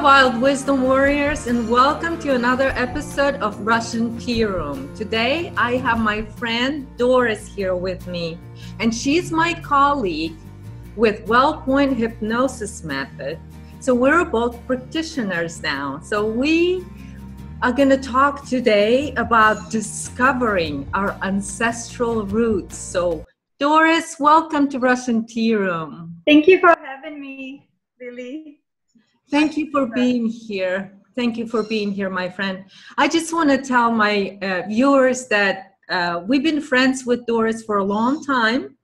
Wild Wisdom Warriors, and welcome to another episode of Russian Tea Room. Today I have my friend Doris here with me, and she's my colleague with WellPoint Hypnosis Method. So we're both practitioners now. So we are going to talk today about discovering our ancestral roots. So Doris, welcome to Russian Tea Room. Thank you for having me, Lily. Thank you for being here. Thank you for being here, my friend. I just want to tell my viewers that we've been friends with Doris for a long time,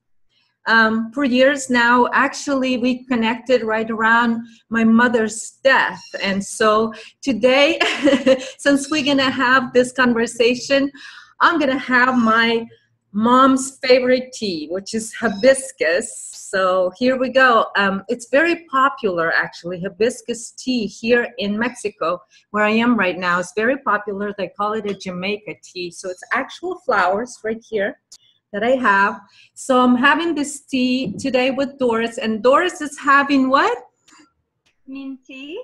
for years now. Actually, we connected right around my mother's death. And so today, since we're going to have this conversation, I'm going to have my mom's favorite tea, which is hibiscus. So here we go. It's very popular, actually. Hibiscus tea here in Mexico, where I am right now, is very popular. They call it a Jamaica tea. So it's actual flowers right here that I have. So I'm having this tea today with Doris, and Doris is having what? Mint tea.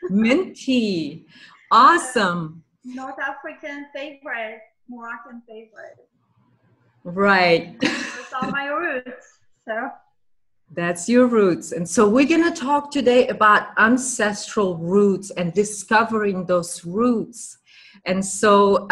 Mint tea. Awesome. North African favorite, Moroccan favorite. Right. Those are my roots. So that's your roots. And so we're going to talk today about ancestral roots and discovering those roots. And so,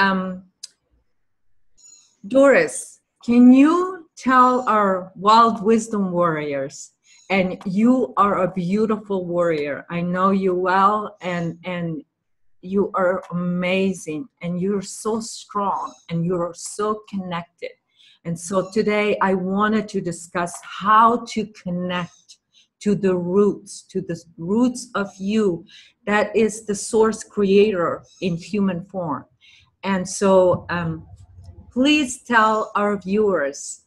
Doris, can you tell our wild wisdom warriors, and you are a beautiful warrior. I know you well, and you are amazing, and you're so strong, and you're so connected. And so today I wanted to discuss how to connect to the roots of you that is the source creator in human form. And so please tell our viewers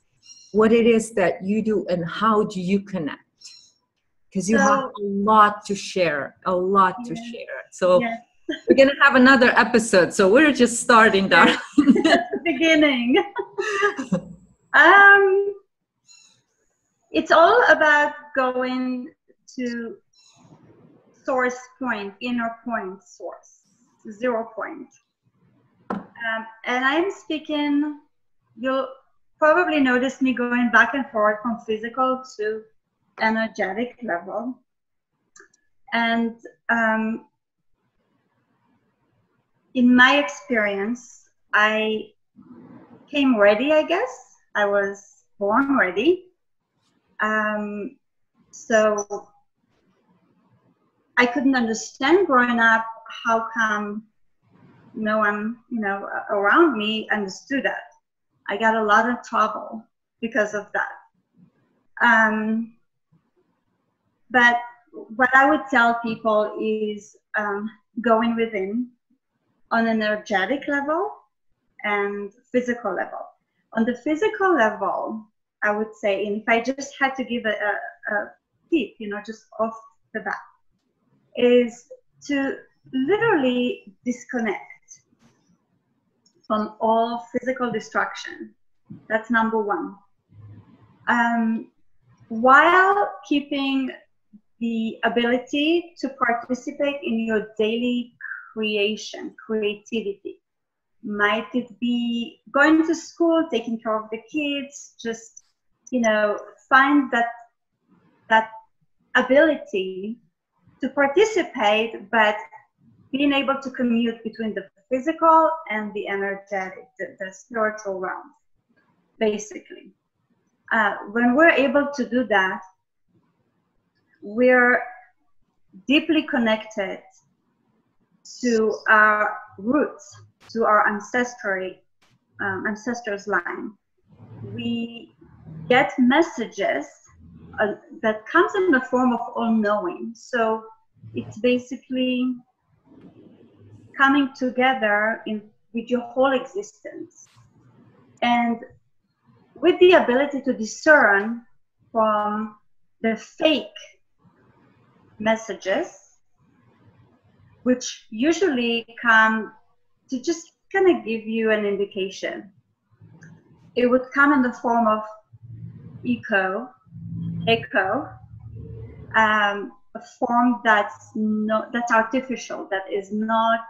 what it is that you do and how do you connect? Because you have a lot to share, to share. So we're going to have another episode. So we're just starting, darling. Beginning. It's all about going to source point, inner point source, 0 point. And I'm speaking, you'll probably notice me going back and forth from physical to energetic level. And in my experience, I came ready, I guess. I was born ready. So I couldn't understand growing up how come no one, around me understood that. I got a lot of trouble because of that. But what I would tell people is going within on an energetic level and physical level. On the physical level, I would say, and if I just had to give a tip, just off the bat, is to literally disconnect from all physical distraction. That's number one. While keeping the ability to participate in your daily creativity. Might it be going to school, taking care of the kids, just, find that ability to participate, but being able to commute between the physical and the energetic, the spiritual realm, basically. When we're able to do that, we're deeply connected to our roots, to our ancestors' line. We get messages that comes in the form of all-knowing. So it's basically coming together with your whole existence. And with the ability to discern from the fake messages, which usually come to just kind of give you an indication. It would come in the form of echo, a form that's artificial, that is not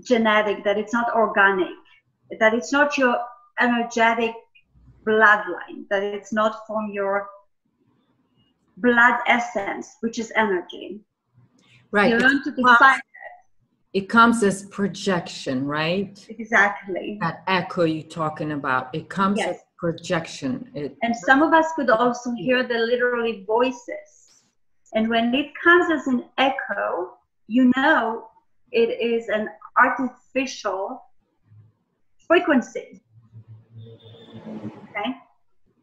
genetic, that it's not organic, that it's not your energetic bloodline, that it's not from your blood essence, which is energy. Right. You learn to define it comes as projection, right? Exactly. That echo you're talking about, it comes as projection. And some of us could also hear the literally voices. And when it comes as an echo, you know it is an artificial frequency. Okay?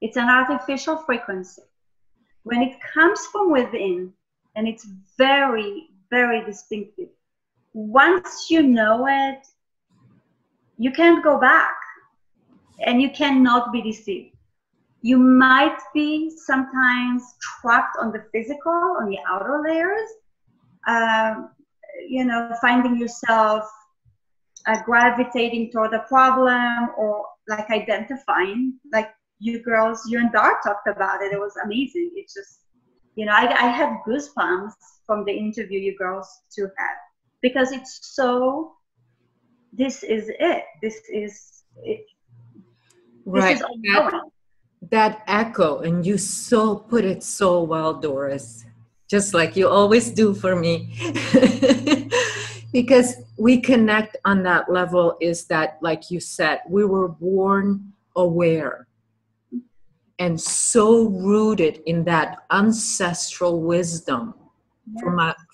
It's an artificial frequency. When it comes from within, and it's very, very distinctive, once you know it, you can't go back, and you cannot be deceived. You might be sometimes trapped on the physical, on the outer layers, you know, finding yourself gravitating toward a problem, or like identifying, like you girls, you and Dar talked about it. It was amazing. It's just, you know, I had goosebumps from the interview you girls two had, because it's so, this is it. This is it. Right. This is ongoing. That echo, and you so put it so well, Doris, just like you always do for me. Because we connect on that level, is that, like you said, we were born aware and so rooted in that ancestral wisdom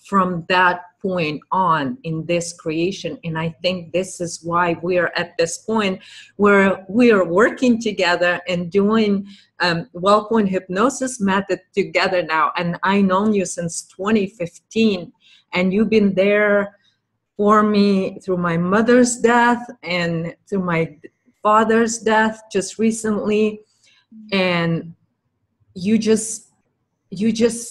from that point on in this creation. And I think this is why we are at this point where we are working together and doing WellPoint Hypnosis Method together now. And I've known you since 2015, and you've been there for me through my mother's death and through my father's death just recently. And you just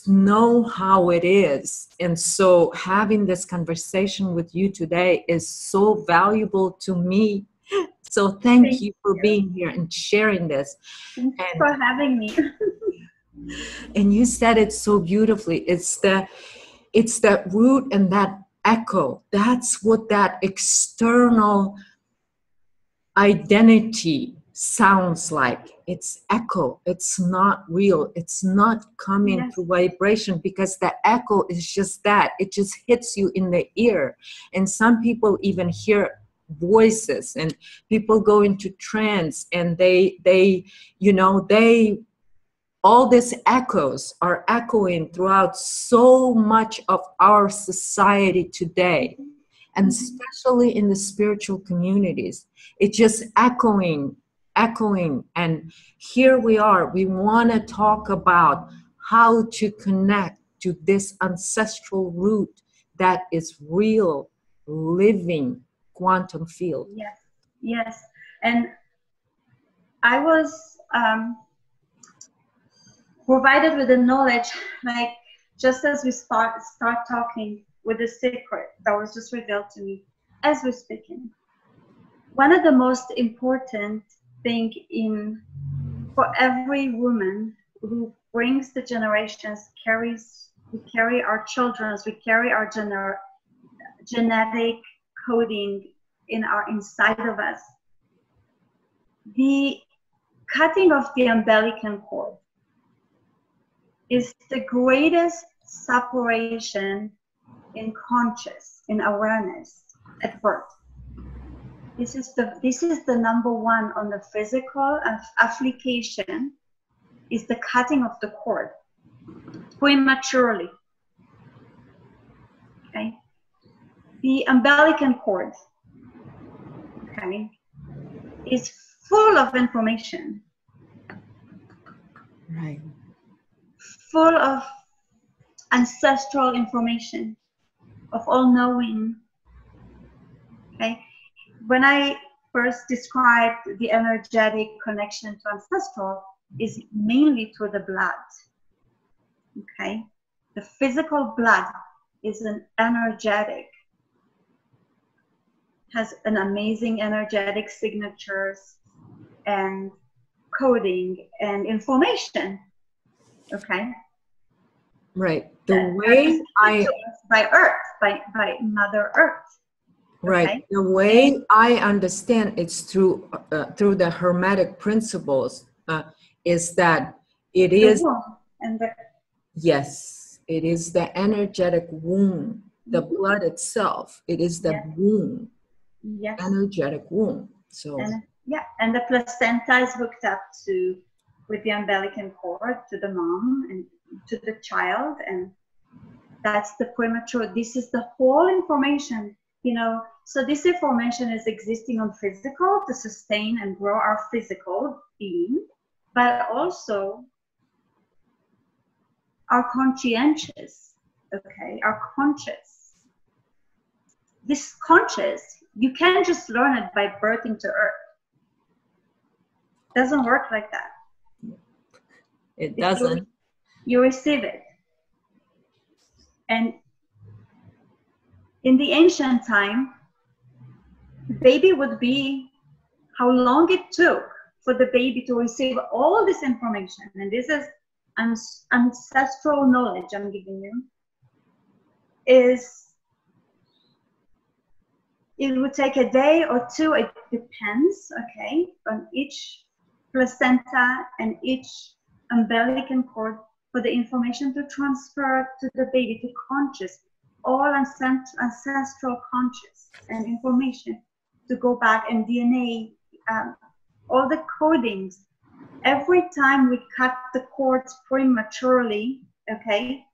know how it is. And so having this conversation with you today is so valuable to me. So thank you for being here and sharing this. Thanks for having me. And you said it so beautifully. It's that root and that echo. That's what that external identity sounds like. It's echo. It's not real. It's not coming through vibration, because the echo is just that. It just hits you in the ear. And some people even hear voices, and people go into trance, and they all these echoes are echoing throughout so much of our society today, and especially in the spiritual communities. It's just echoing. And here we are. We want to talk about how to connect to this ancestral root that is real, living quantum field. Yes. And I was provided with the knowledge, like just as we start talking, with the secret that was just revealed to me as we're speaking. One of the most important thing for every woman who brings the generations, we carry our children's, we carry our genetic coding inside of us. The cutting of the umbilical cord is the greatest separation in awareness at birth. This is the number one on the physical application, is the cutting of the cord prematurely. Okay, the umbilical cord, okay, is full of information. Right. Full of ancestral information, of all knowing. Okay, when I first described the energetic connection to ancestral, is mainly through the blood. Okay, the physical blood is an energetic, has an amazing energetic signatures and coding and information. Okay, Right. The way by Earth, by Mother Earth. Right. Okay? The way I understand it's through the Hermetic principles is that it is. And the, yes, it is the energetic womb, the blood itself. It is the womb, energetic womb. So. And the placenta is hooked up with the umbilical cord to the mom and to the child, and that's the premature. This is the whole information, you know. So this information is existing on physical to sustain and grow our physical being, but also our conscientious, okay, our conscious. This conscious, you can't just learn it by birthing to Earth. It doesn't work like that. It doesn't. You receive it. And in the ancient time, the baby would be how long it took for the baby to receive all this information. And this is ancestral knowledge I'm giving you. It would take a day or two, it depends, okay, on each placenta and each umbilical cord for the information to transfer to the baby, to conscious, all ancestral conscious and information to go back, and DNA, all the codings. Every time we cut the cords prematurely, okay,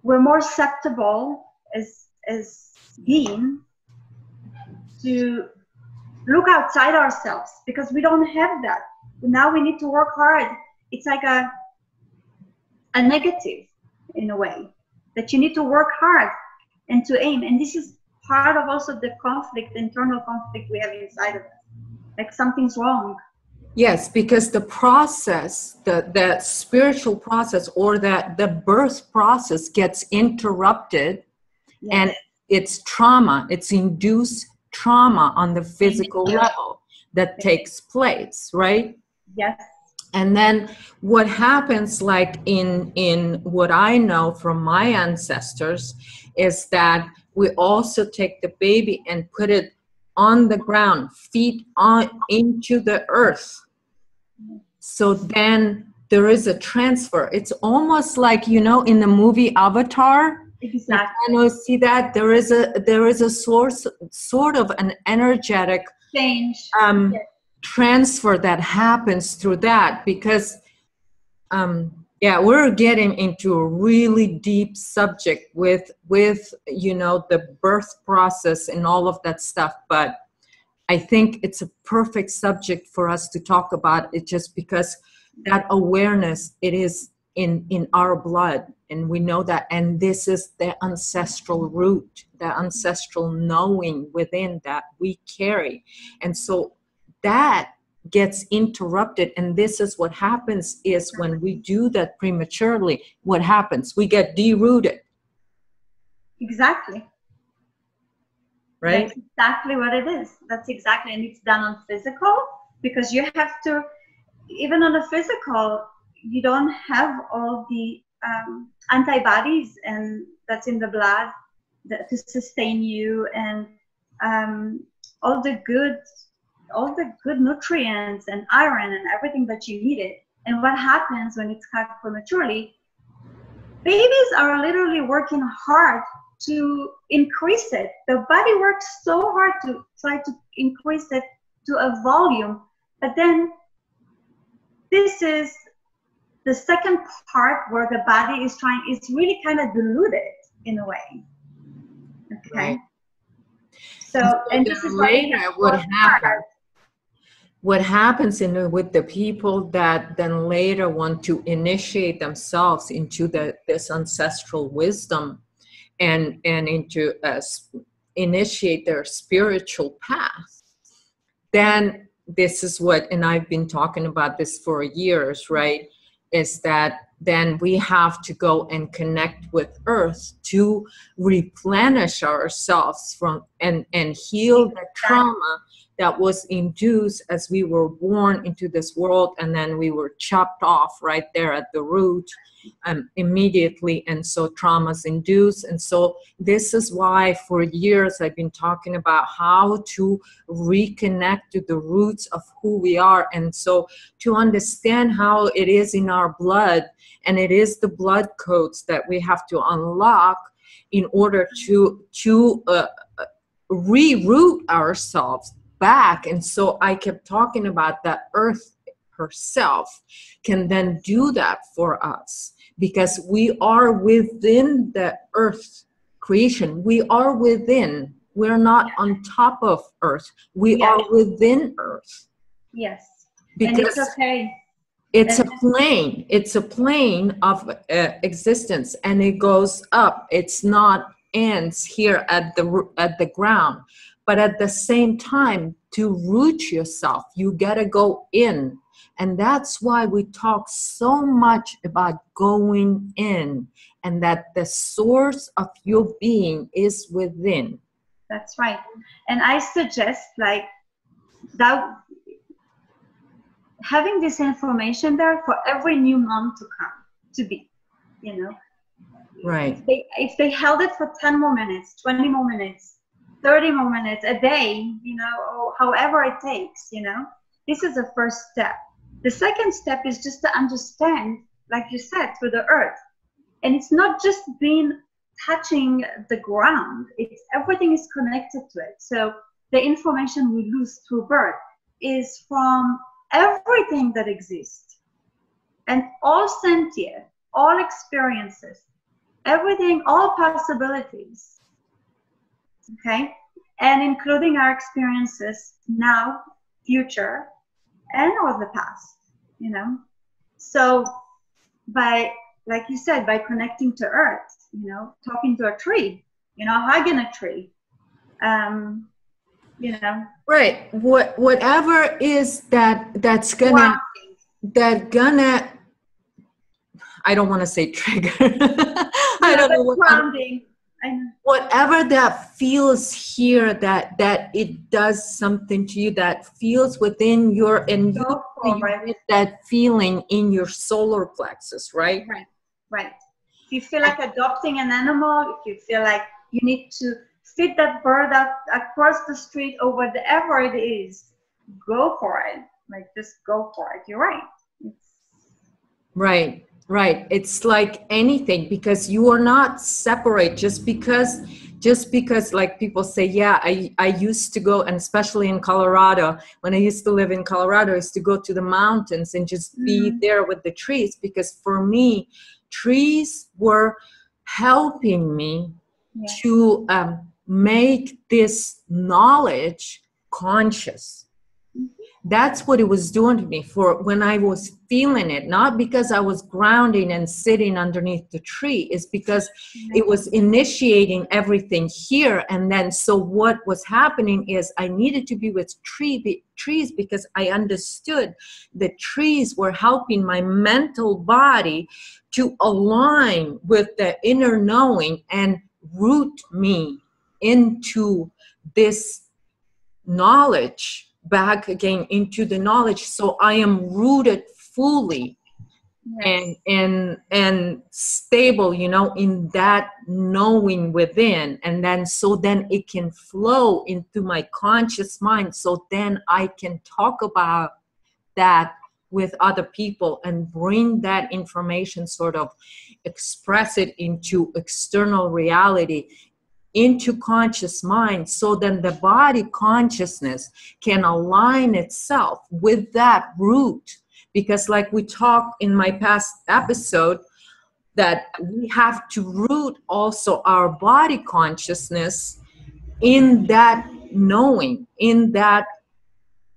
we're more susceptible as being to look outside ourselves, because we don't have that. Now we need to work hard. It's like a negative in a way, that you need to work hard and to aim. And this is part of also the conflict, the internal conflict we have inside of us. Like something's wrong. Yes, because the process, the spiritual process, or the birth process gets interrupted. Yes. And it's trauma, it's induced trauma on the physical level that takes place, right? Yes. And then what happens, like in what I know from my ancestors, is that we also take the baby and put it on the ground, feet on into the earth. So then there is a transfer. It's almost like, you know, in the movie Avatar. Exactly. You kind of see that there is a sort of an energetic change. Yes. Transfer that happens through that, because we're getting into a really deep subject with you know, the birth process and all of that stuff, but I think it's a perfect subject for us to talk about it, just because that awareness, it is in our blood, and we know that, and this is the ancestral root, the ancestral knowing within that we carry. And so that gets interrupted, and this is what happens is when we do that prematurely, what happens? We get derooted. Exactly. Right? That's exactly what it is. That's exactly, and it's done on physical, because you have to, even on a physical, you don't have all the antibodies and that's in the blood to sustain you, and all the good nutrients and iron and everything that you needed. And what happens when it's cut prematurely? Babies are literally working hard to increase it. The body works so hard to try to increase it to a volume, but then this is the second part where the body is really kind of diluted in a way. Okay. Right. So, and this is later what happens with the people that then later want to initiate themselves into this ancestral wisdom and into initiate their spiritual path, then this is what, and I've been talking about this for years, right, is that then we have to go and connect with Earth to replenish ourselves from and heal the trauma that was induced as we were born into this world, and then we were chopped off right there at the root immediately, and so traumas induced. And so this is why for years I've been talking about how to reconnect to the roots of who we are, and so to understand how it is in our blood, and it is the blood codes that we have to unlock in order to reroute ourselves back. And so I kept talking about that earth herself can then do that for us, because we are within the earth creation. We are within. We're not on top of earth. We are within earth. Yes. Because and it's okay. It's a plane. It's a plane of existence, and it goes up. It's not ends here at the ground. But at the same time, to root yourself, you gotta go in. And that's why we talk so much about going in, and that the source of your being is within. That's right. And I suggest like that, having this information there for every new mom to come to be, you know. Right. If they held it for 10 more minutes, 20 more minutes, 30 more minutes a day, you know, or however it takes, you know, this is the first step. The second step is just to understand, like you said, through the earth. And it's not just being touching the ground, it's everything is connected to it. So the information we lose through birth is from everything that exists, and all sentient, all experiences, everything, all possibilities, okay, and including our experiences now, future, and or the past, you know. So by, like you said, by connecting to earth, you know, talking to a tree, you know, hugging a tree, you know. Right. Whatever is that's gonna I don't want to say trigger. I don't know what grounding. Whatever that feels here, that it does something to you, that feels within your, and you get that feeling in your solar plexus, right? Right, right. If you feel like adopting an animal, if you feel like you need to feed that bird up across the street or whatever it is, go for it. Like, just go for it. You're right. Right. Right. It's like anything, because you are not separate just because like people say, yeah, I used to go, and especially in Colorado, when I used to live in Colorado, I used to go to the mountains and just be there with the trees, because for me, trees were helping me to make this knowledge conscious. That's what it was doing to me for when I was feeling it, not because I was grounding and sitting underneath the tree, is because it was initiating everything here. And then, so what was happening is I needed to be with trees, because I understood that trees were helping my mental body to align with the inner knowing and root me into this knowledge, back again into the knowledge, so I am rooted fully and stable, you know, in that knowing within. And then so then it can flow into my conscious mind, so then I can talk about that with other people and bring that information, sort of express it into external reality, into conscious mind, so then the body consciousness can align itself with that root. Because like we talked in my past episode, that we have to root also our body consciousness in that knowing, in that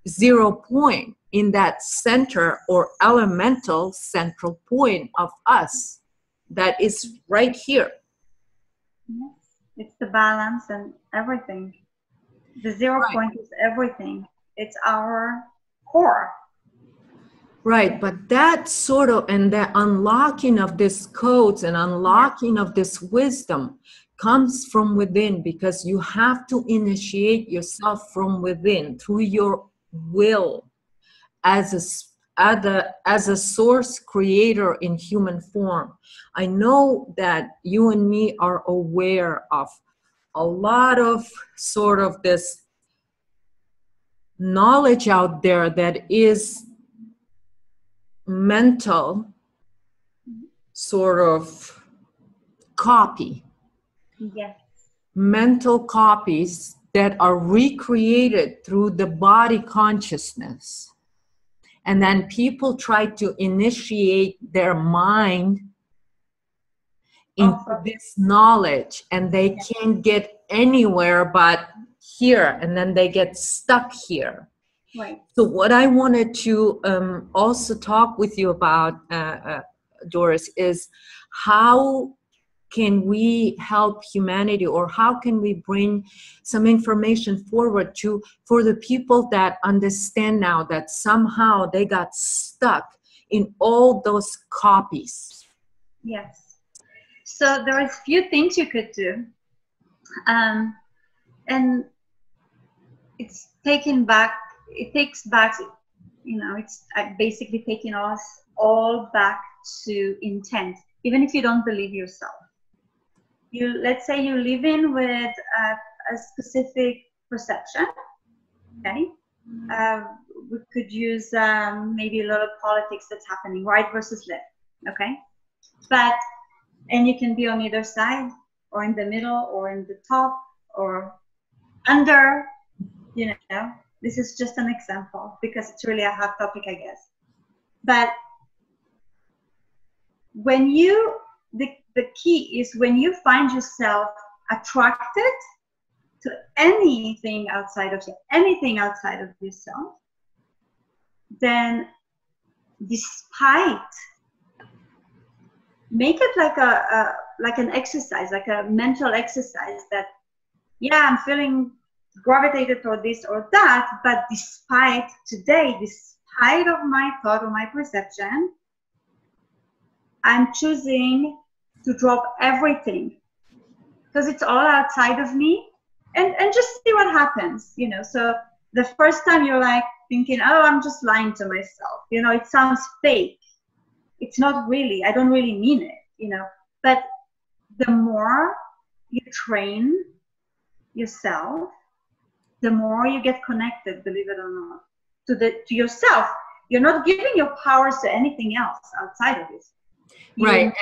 0 point, in that center or elemental central point of us that is right here. It's the balance and everything. The 0 point is everything. It's our core. Right, but that sort of, and the unlocking of these codes and unlocking of this wisdom comes from within, because you have to initiate yourself from within through your will as a source creator in human form. I know that you and me are aware of a lot of sort of this knowledge out there that is mental sort of copy. Yes. Mental copies that are recreated through the body consciousness. And then people try to initiate their mind into this knowledge, and they can't get anywhere but here, and then they get stuck here. Right. So what I wanted to also talk with you about, Doris, is how can we help humanity, or how can we bring some information forward for the people that understand now that somehow they got stuck in all those copies? Yes. So there are a few things you could do. And it's taken back, it takes back, you know, it's basically taking us all back to intent, even if you don't believe yourself. Let's say you live in with a specific perception, okay? We could use maybe a lot of politics that's happening, right versus left, okay? And you can be on either side, or in the middle, or in the top, or under, you know. This is just an example, because it's really a hot topic, I guess. But when you, the key is when you find yourself attracted to anything outside of yourself, then despite, make it like an exercise, like a mental exercise, that yeah, I'm feeling gravitated toward this or that, but despite of my thought or my perception, I'm choosing to drop everything, because it's all outside of me, and just see what happens, you know. So the first time you're like thinking, oh, I'm just lying to myself, you know, it sounds fake, it's not really, I don't really mean it, you know. But the more you train yourself, the more you get connected, believe it or not, to yourself. You're not giving your powers to anything else outside of this. Right.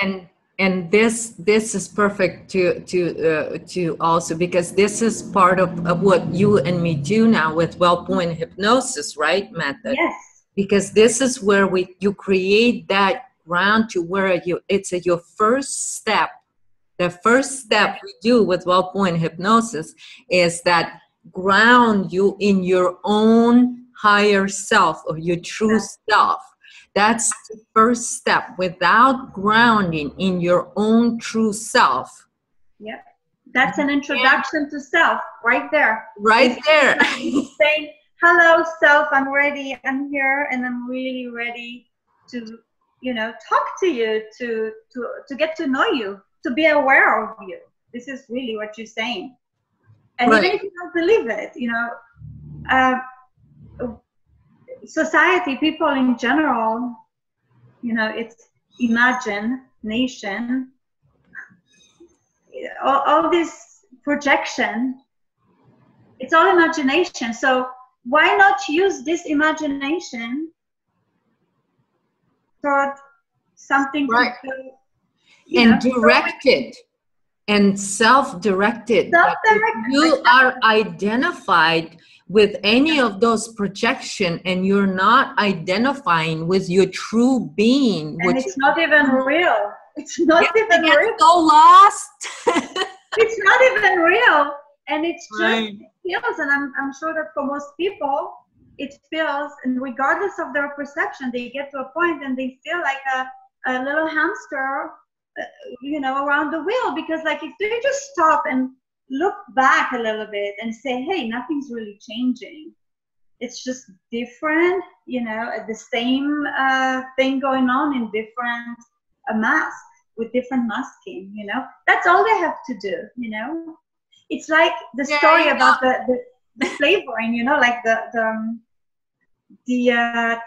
And this is perfect to also, because this is part of what you and me do now with WellPoint hypnosis, right, method? Yes. Because this is where you create that ground to where it's your first step. The first step we do with WellPoint hypnosis is that ground you in your own higher self, or your true self. That's the first step. Without grounding in your own true self. Yep. That's an introduction to self right there. Right there. Saying, hello, self, I'm ready, I'm here, and I'm really ready to, you know, talk to you, to get to know you, to be aware of you. This is really what you're saying. And even if you don't believe it, you know, society, people in general, you know, it's imagination, all this projection, it's all imagination. So why not use this imagination toward something right. to do, and direct it, and self-directed. If you are identified with any of those projection, and you're not identifying with your true being, and it's not even real. It's not even real. So lost. It's not even real, and it's just it feels. And I'm sure that for most people, it feels. And regardless of their perception, they get to a point and they feel like a little hamster, you know, around the wheel. Because like if they just stop and look back a little bit and say, hey, nothing's really changing. It's just different, you know, the same thing going on in different masks. with different masking, you know. That's all they have to do, you know. It's like the story about the flavoring, you know, like the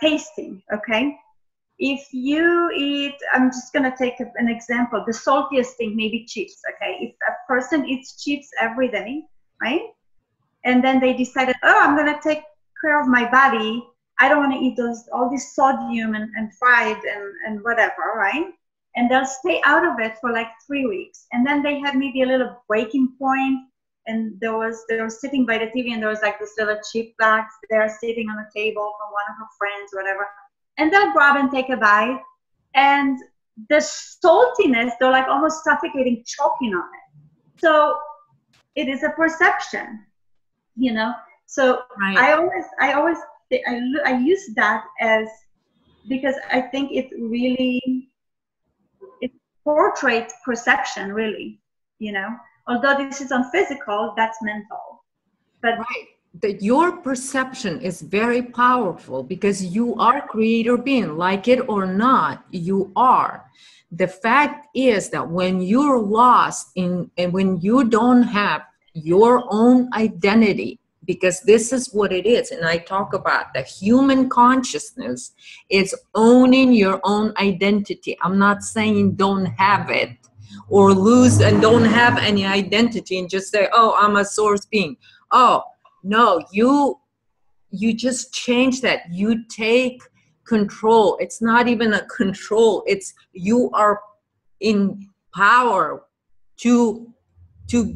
tasting, okay? If you eat, I'm just gonna take an example, the saltiest thing, maybe chips, okay? If a person eats chips every day, right? And then they decided, oh, I'm gonna take care of my body. I don't wanna eat all this sodium and fried and whatever, right? And they'll stay out of it for like 3 weeks. And then they had maybe a little breaking point, and they were sitting by the TV, and there was like this little chip box there sitting on the table from one of her friends, whatever. And they'll grab and take a bite, and the saltiness, they're like almost suffocating, choking on it. So it is a perception, you know. So right. I use that as, because I think it portrays perception, really, you know. Although this is on physical, that's mental. But right. That your perception is very powerful, because you are a creator being, like it or not, you are. The fact is that when you're lost and when you don't have your own identity, because this is what it is, and I talk about the human consciousness is owning your own identity. I'm not saying don't have it or lose and don't have any identity and just say, oh, I'm a source being. Oh, no, you just change that. You take control. It's not even a control. It's you are in power to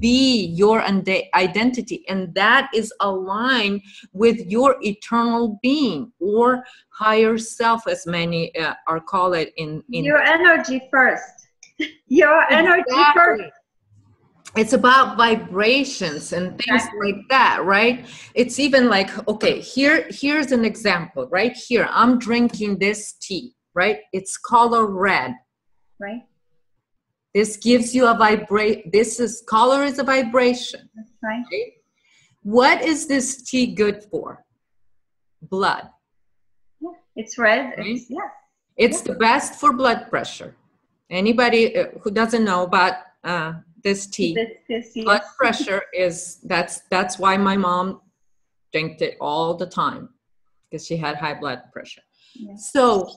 be your identity, and that is aligned with your eternal being or higher self, as many are call it in your energy first. Your energy first. It's about vibrations and things like that, right? It's even like, okay, here's an example right here. I'm drinking this tea, right? It's color red, right? This gives you a color is a vibration. That's right. Right? What is this tea good for? Blood. Yeah, it's red. Right? It's the best for blood pressure. Anybody who doesn't know about this tea, blood pressure is, that's why my mom drank it all the time, because she had high blood pressure. Yeah. So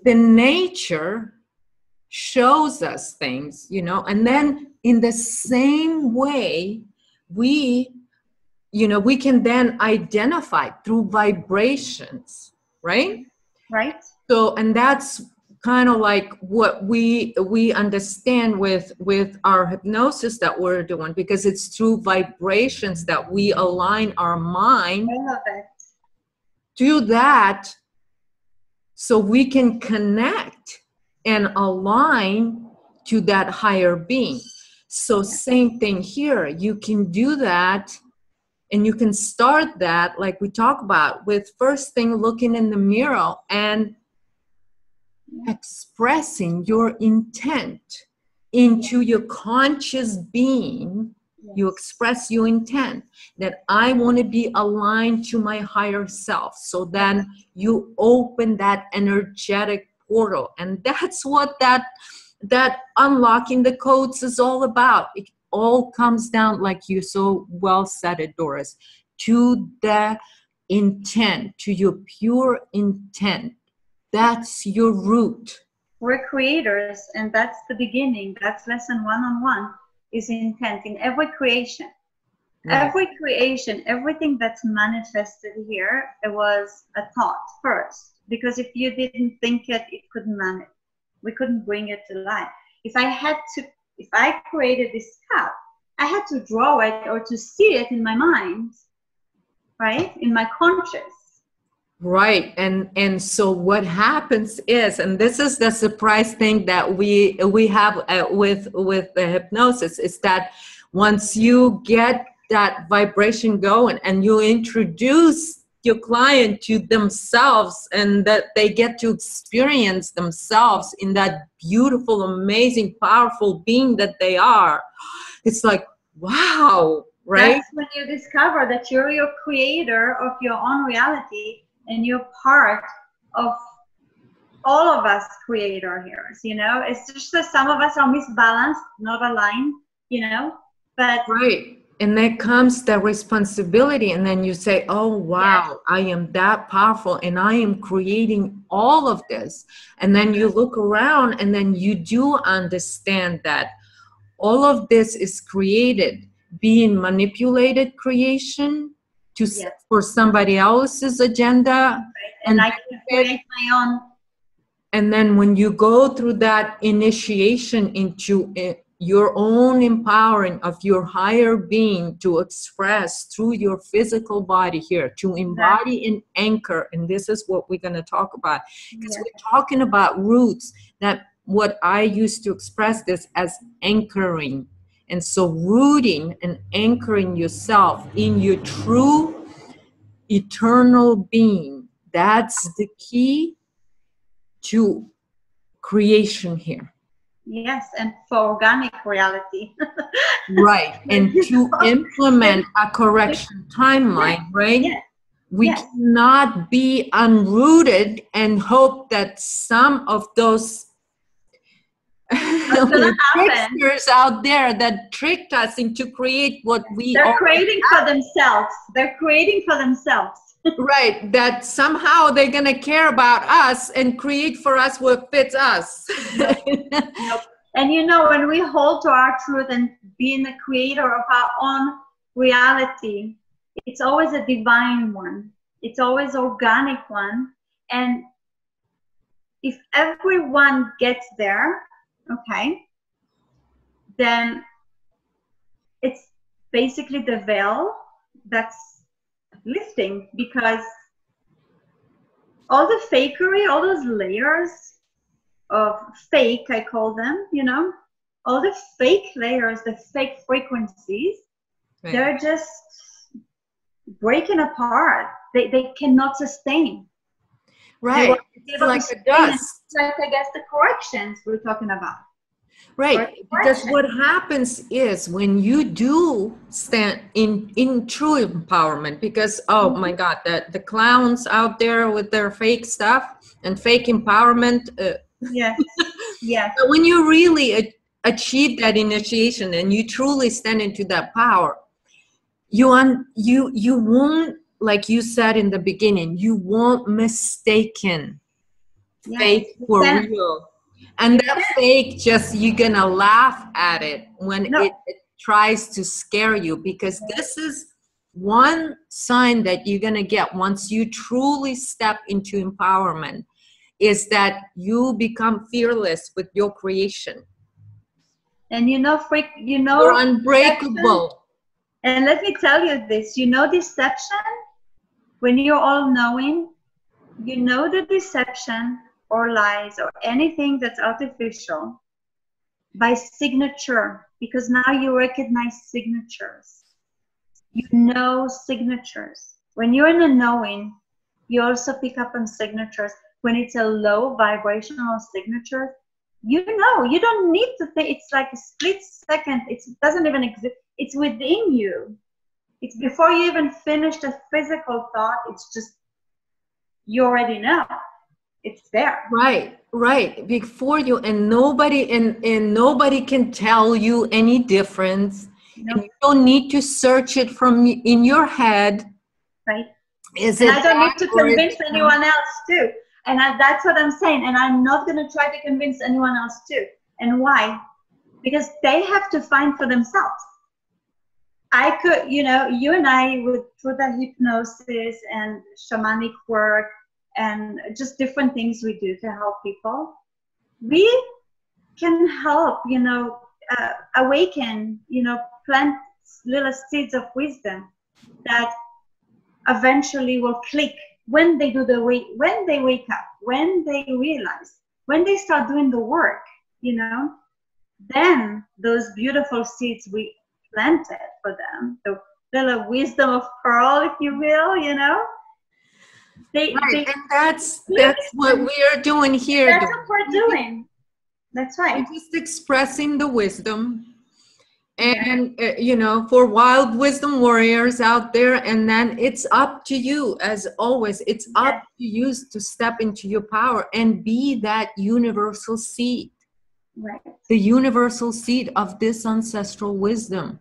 the nature shows us things, you know, and then in the same way we can then identify through vibrations, right? So, and that's kind of like what we understand with our hypnosis that we're doing, because it's through vibrations that we align our mind to that, so we can connect and align to that higher being. So same thing here. You can do that, and you can start that, like we talk about, with first thing looking in the mirror and expressing your intent into your conscious being. You express your intent that I want to be aligned to my higher self. So then you open that energetic portal, and that's what that unlocking the codes is all about. It all comes down, like you so well said it, Doris, to the intent, to your pure intent. That's your root. We're creators, and that's the beginning. That's lesson 101, is intent in every creation. Right. Every creation, everything that's manifested here, it was a thought first. Because if you didn't think it, it couldn't manifest. We couldn't bring it to life. If I created this cup, I had to draw it or to see it in my mind, right? In my conscious. Right. And so what happens is, and this is the surprise thing that we have with the hypnosis, is that once you get that vibration going and you introduce your client to themselves, and that they get to experience themselves in that beautiful, amazing, powerful being that they are, it's like, wow, right? That's when you discover that you're your creator of your own reality, and you're part of all of us creator here. You know, it's just that some of us are misbalanced, not aligned, you know, but right. And then comes the responsibility, and then you say, oh wow, yes. I am that powerful and I am creating all of this. And then you look around and then you do understand that all of this is created, being manipulated creation to Yes. for somebody else's agenda. Right. And I can create my own. And then when you go through that initiation into your own empowering of your higher being to express through your physical body here, to embody and anchor, and this is what we're going to talk about, because we're talking about roots, that what I used to express this as anchoring. And so rooting and anchoring yourself in your true eternal being, that's the key to creation here. Yes, and for organic reality. Right, and to implement a correction timeline, right? Yes. We cannot be unrooted and hope that some of those tricksters out there that tricked us into create what they're creating for themselves. They're creating for themselves. Right, that somehow they're going to care about us and create for us what fits us. Nope. And you know, when we hold to our truth and being the creator of our own reality, it's always a divine one. It's always organic one. And if everyone gets there, okay, then it's basically the veil that's lifting, because all the fakery, all those layers of fake, I call them, you know, all the fake layers, the fake frequencies, they're just breaking apart. They cannot sustain. Right. It's like a dust. Like, I guess, the corrections we're talking about. Right, because what happens is when you do stand in true empowerment, because, oh my God, the clowns out there with their fake stuff and fake empowerment. Yes, yes. But when you really achieve that initiation and you truly stand into that power, you won't, like you said in the beginning, you won't mistaken fake for real. And that fake, just, you're gonna laugh at it when it tries to scare you, because this is one sign that you're gonna get once you truly step into empowerment, is that you become fearless with your creation. And you know, you're unbreakable. And let me tell you this, you know, deception, when you're all knowing, you know the deception or lies or anything that's artificial by signature, because now you recognize signatures. You know signatures. When you're in a knowing, you also pick up on signatures. When it's a low vibrational signature, you know, you don't need to think. It's like a split second. It doesn't even exist. It's within you. It's before you even finish the physical thought. It's just, you already know. It's there. Right. Before you, and nobody nobody can tell you any difference. Nope. And you don't need to search it from in your head. Right. I don't need to convince anyone else too. And that's what I'm saying. And I'm not going to try to convince anyone else too. And why? Because they have to find for themselves. I could, you know, you and I, through the hypnosis and shamanic work and just different things we do to help people, we can help, you know, awaken, you know, plant little seeds of wisdom that eventually will click when they do when they wake up, when they realize, when they start doing the work, you know, then those beautiful seeds we planted for them, the little wisdom of pearl, if you will, you know. And that's what we are doing here. That's what we're doing. That's right. We're just expressing the wisdom. And, you know, for wild wisdom warriors out there, and then it's up to you, as always, it's up to you to step into your power and be that universal seed. Right. The universal seed of this ancestral wisdom.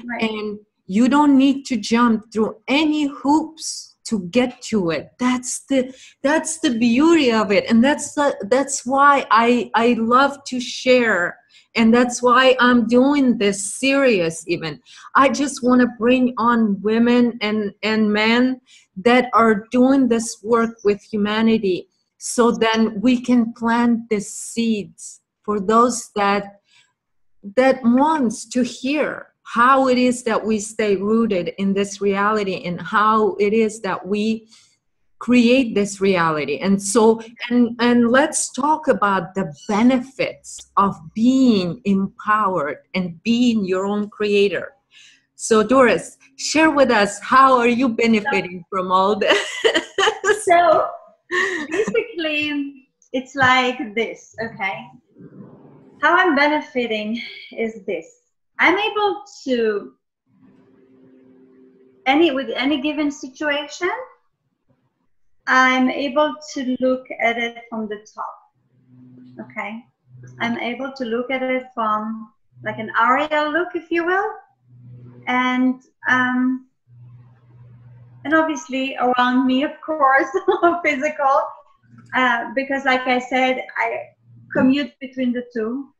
Right. And you don't need to jump through any hoops to get to it. That's the beauty of it. And that's why I love to share. And that's why I'm doing this series even. I just want to bring on women and men that are doing this work with humanity, so then we can plant the seeds for those that wants to hear how it is that we stay rooted in this reality, and how it is that we create this reality. And so, and let's talk about the benefits of being empowered and being your own creator. So Doris, share with us, how are you benefiting from all this? So basically, it's like this, okay? How I'm benefiting is this. I'm able to, with any given situation, I'm able to look at it from the top, okay? I'm able to look at it from like an aerial look, if you will. And obviously around me, of course, physical, because like I said, I commute between the two.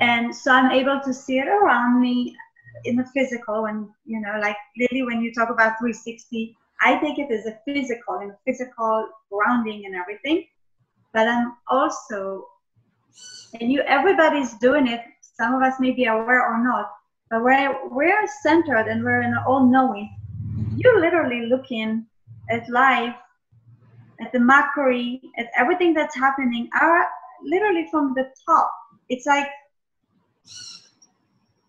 And so I'm able to see it around me in the physical. And, you know, like Lily, when you talk about 360, I take it as a physical, and physical grounding and everything. But I'm also, and everybody's doing it. Some of us may be aware or not, but we're centered and we're in all-knowing. You're literally looking at life, at the mockery, at everything that's happening, literally from the top. It's like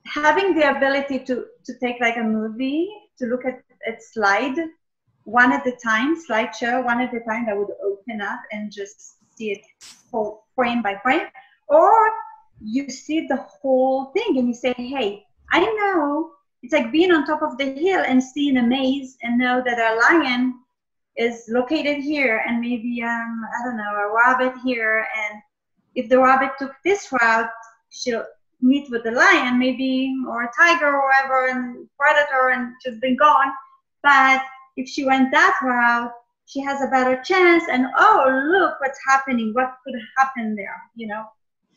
having the ability to take like a movie, to look at slide one at a time, slideshow one at a time, that would open up and just see it whole frame by frame. Or you see the whole thing and you say, hey, I know. It's like being on top of the hill and seeing a maze and know that a lion is located here, and maybe, I don't know, a rabbit here. And if the rabbit took this route, she'll meet with the lion maybe, or a tiger or whatever, and predator, and she's been gone. But if she went that route, she has a better chance. And oh, look what's happening, what could happen there, you know?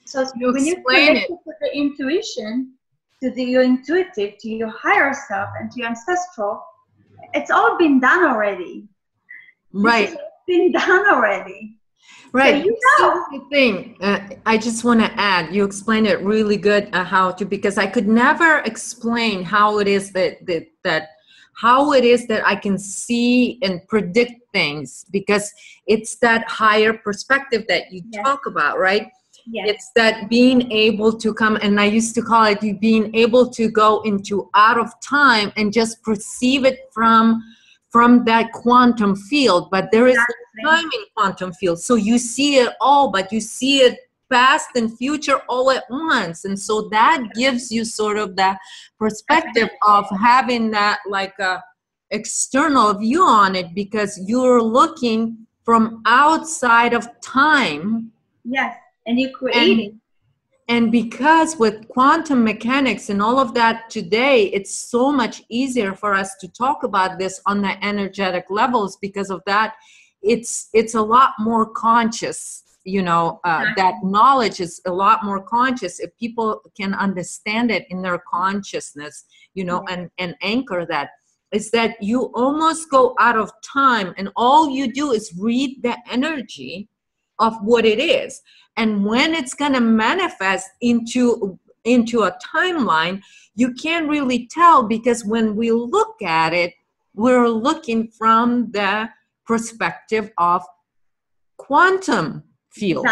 So when you connect to the intuition, to your intuitive, to your higher self, and to your ancestral, it's all been done already. Right. It's been done already. Right. So you know. The thing, I just want to add, you explained it really good, how to, because I could never explain how it is that how it is that I can see and predict things, because it's that higher perspective that you talk about, right? Yes. It's that being able to come, and I used to call it you being able to go into out of time and just perceive it from that quantum field. But there is a time in quantum field, so you see it all, but you see it past and future all at once. And so that gives you sort of that perspective of having that like a external view on it, because you're looking from outside of time. Yes. And you're creating. And because with quantum mechanics and all of that today, it's so much easier for us to talk about this on the energetic levels. Because of that, it's a lot more conscious, you know, that knowledge is a lot more conscious if people can understand it in their consciousness, you know, and anchor that. Is that you almost go out of time, and all you do is read the energy of what it is. And when it's going to manifest into a timeline, you can't really tell, because when we look at it, we're looking from the perspective of quantum field.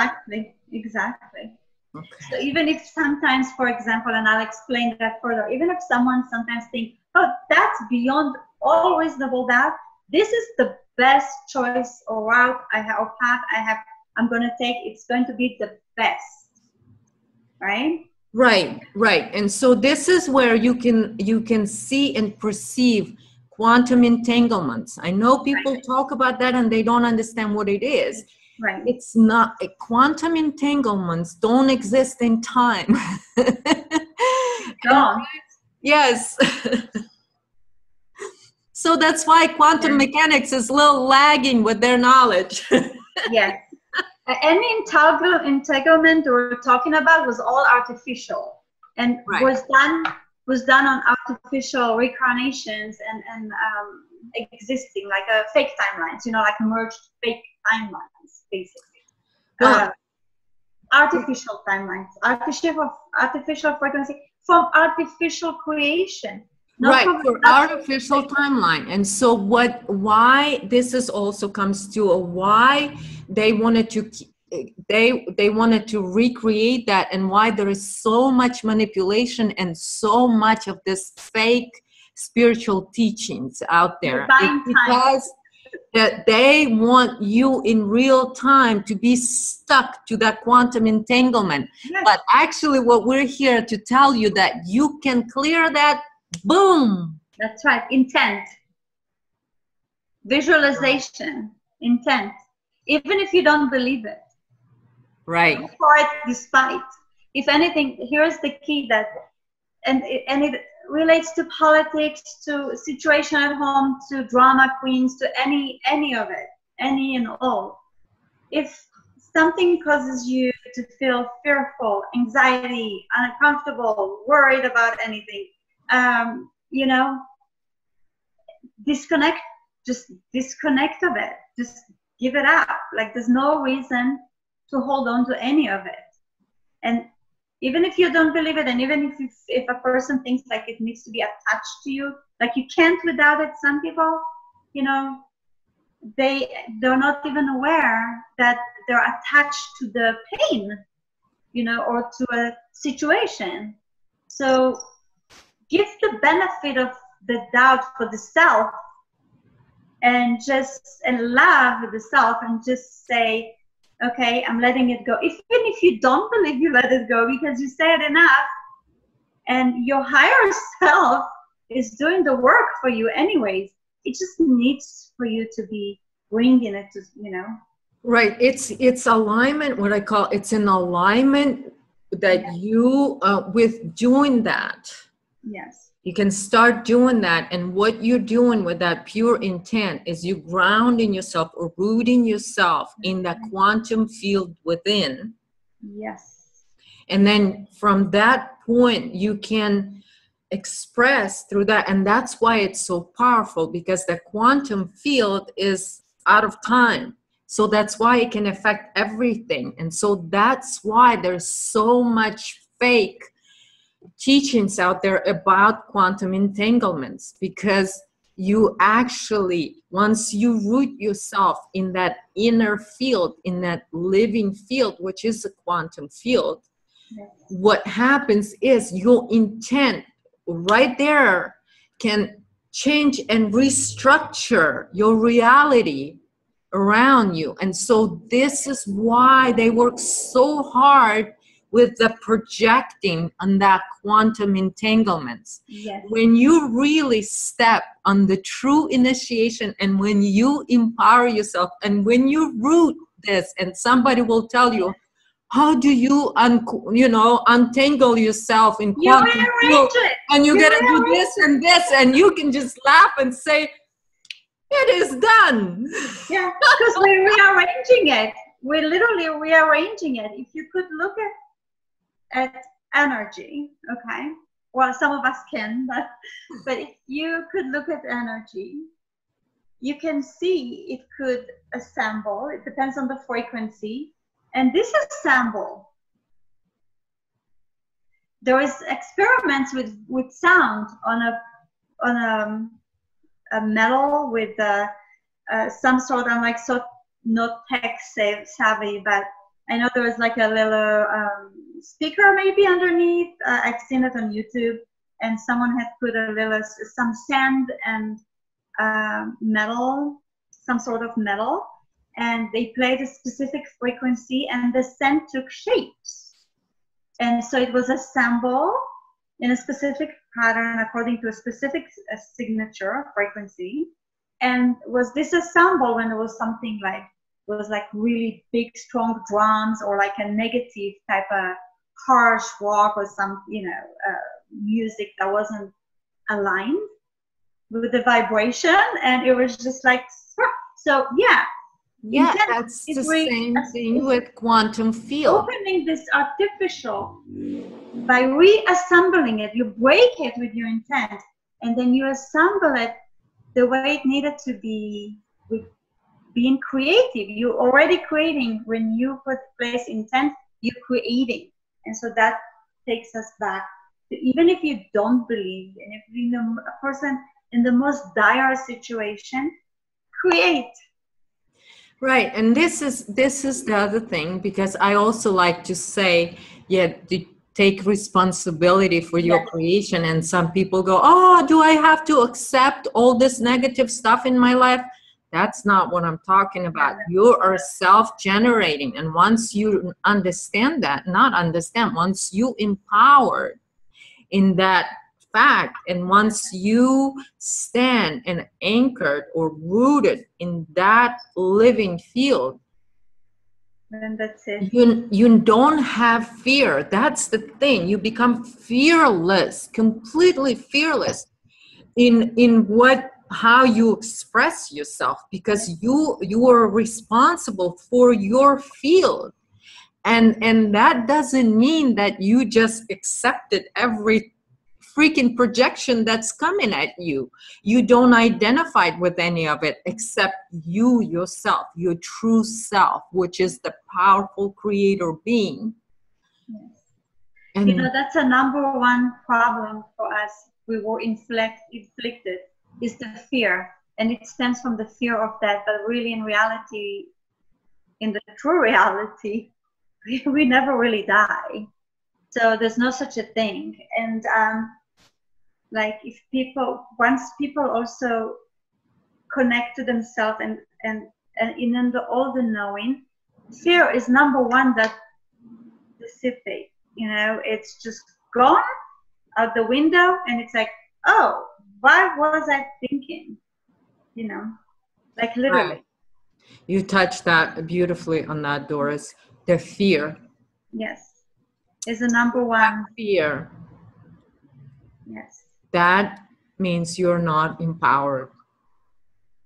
Exactly. Okay. So even if sometimes, for example, and I'll explain that further, even if someone sometimes thinks, oh, that's beyond all reasonable doubt, this is the best choice or route I have, or path I'm going to take, it's going to be the best, right? Right, right. And so this is where you can see and perceive quantum entanglements. I know people talk about that and they don't understand what it is. Right. It's not, quantum entanglements don't exist in time. Don't. Yes. So that's why quantum mechanics is a little lagging with their knowledge. Yes. Any entanglement we're talking about was all artificial, and was done on artificial reincarnations and existing like a fake timelines, you know, like merged fake timelines, basically. Artificial timelines, artificial frequency from artificial creation. Right, for artificial timeline. And so why this is also comes to why they wanted to they wanted to recreate that, and why there is so much manipulation and so much of this fake spiritual teachings out there. It's because that they want you in real time to be stuck to that quantum entanglement. Yes. But actually what we're here to tell you that you can clear that. Boom. That's right. Intent. Visualization. Intent. Even if you don't believe it. Right. Go for it despite. If anything, here's the key that, and it relates to politics, to situation at home, to drama queens, to any of it, any and all. If something causes you to feel fearful, anxiety, uncomfortable, worried about anything, you know, just disconnect of it. Just give it up. Like, there's no reason to hold on to any of it. And even if you don't believe it, and even if a person thinks like it needs to be attached to you, like you can't without it. Some people, you know, they're not even aware that they're attached to the pain, you know, or to a situation. So give the benefit of the doubt for the self, and love the self, and just say, okay, I'm letting it go. Even if you don't believe, you let it go because you said enough, and your higher self is doing the work for you anyways. It just needs for you to be bringing it to, you know. Right. It's alignment. What I call it's an alignment that you with doing that. Yes. You can start doing that, and what you're doing with that pure intent is you grounding yourself or rooting yourself in that quantum field within. Yes. And then from that point, you can express through that. And that's why it's so powerful, because the quantum field is out of time. So that's why it can affect everything. And so that's why there's so much fake teachings out there about quantum entanglements, because you actually, once you root yourself in that inner field, in that living field, which is a quantum field, what happens is your intent right there can change and restructure your reality around you. And so this is why they work so hard with the projecting on that quantum entanglements. Yes. When you really step on the true initiation, and when you empower yourself, and when you root this, and somebody will tell you, how do you untangle yourself in quantum field, and you gotta do this and this, and you can just laugh and say, it is done. Yeah, because we're rearranging it. We're literally rearranging it. If you could look at energy, okay? Well, some of us can, but if you could look at energy, you can see it could assemble. It depends on the frequency, and disassemble. There is experiments with sound on a metal with some sort. I'm like so not tech savvy, but I know there was like a little speaker maybe underneath. I've seen it on YouTube, and someone had put some sand and metal, some sort of metal, and they played a specific frequency, and the sand took shapes. And so it was assembled in a specific pattern according to a specific signature frequency. And was disassembled when there was something like, it was like really big, strong drums, or like a negative type of harsh rock, or some, you know, music that wasn't aligned with the vibration. And it was just like, so yeah. Yeah, that's the same thing with quantum field. Opening this artificial, by reassembling it, you break it with your intent, and then you assemble it the way it needed to be, with being creative. You're already creating. When you put place intent, you're creating. And so that takes us back to, even if you don't believe, and if you know a person in the most dire situation, create. Right, and this is the other thing, because I also like to say, yeah, to take responsibility for your creation. And some people go, oh, do I have to accept all this negative stuff in my life? That's not what I'm talking about. You are self-generating, and once you understand that, once you empowered in that fact, and once you stand and anchored or rooted in that living field, and that's it. You don't have fear. That's the thing. You become fearless, completely fearless in how you express yourself, because you are responsible for your field. And that doesn't mean that you just accepted every freaking projection that's coming at you. You don't identify with any of it except you yourself, your true self, which is the powerful creator being. Yes. And you know, that's a number one problem for us. We were inflicted is the fear, and it stems from the fear of that. But really, in reality, in the true reality, we never really die. So there's no such a thing. And like, if once people also connect to themselves and in all the knowing, fear is number one that dissipates. You know, it's just gone out the window, and it's like, oh, what was I thinking? You know, like literally. Right. You touched that beautifully on that, Doris. The fear. Yes, is the number one. Fear. Yes. That means you're not empowered.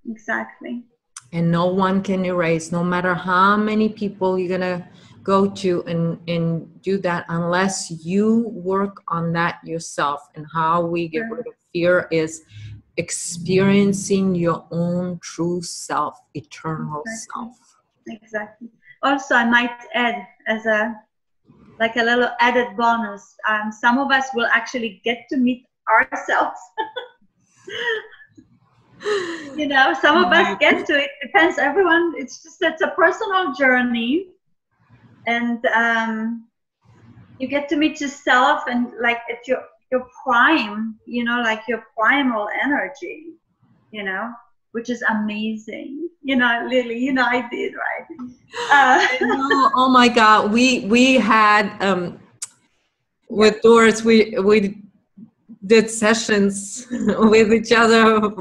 Exactly. And no one can erase, no matter how many people you're gonna go to and do that, unless you work on that yourself. And how we get rid of fear is experiencing your own true self, eternal self. Exactly. Also, I might add, as a little added bonus, some of us will actually get to meet ourselves. You know, some of us get to it. Depends, everyone. It's a personal journey, and you get to meet yourself, and like at your prime, you know, like your primal energy, you know, which is amazing. You know, Lily, you know, I did, right? Oh my God, we had with Doris, we did sessions with each other,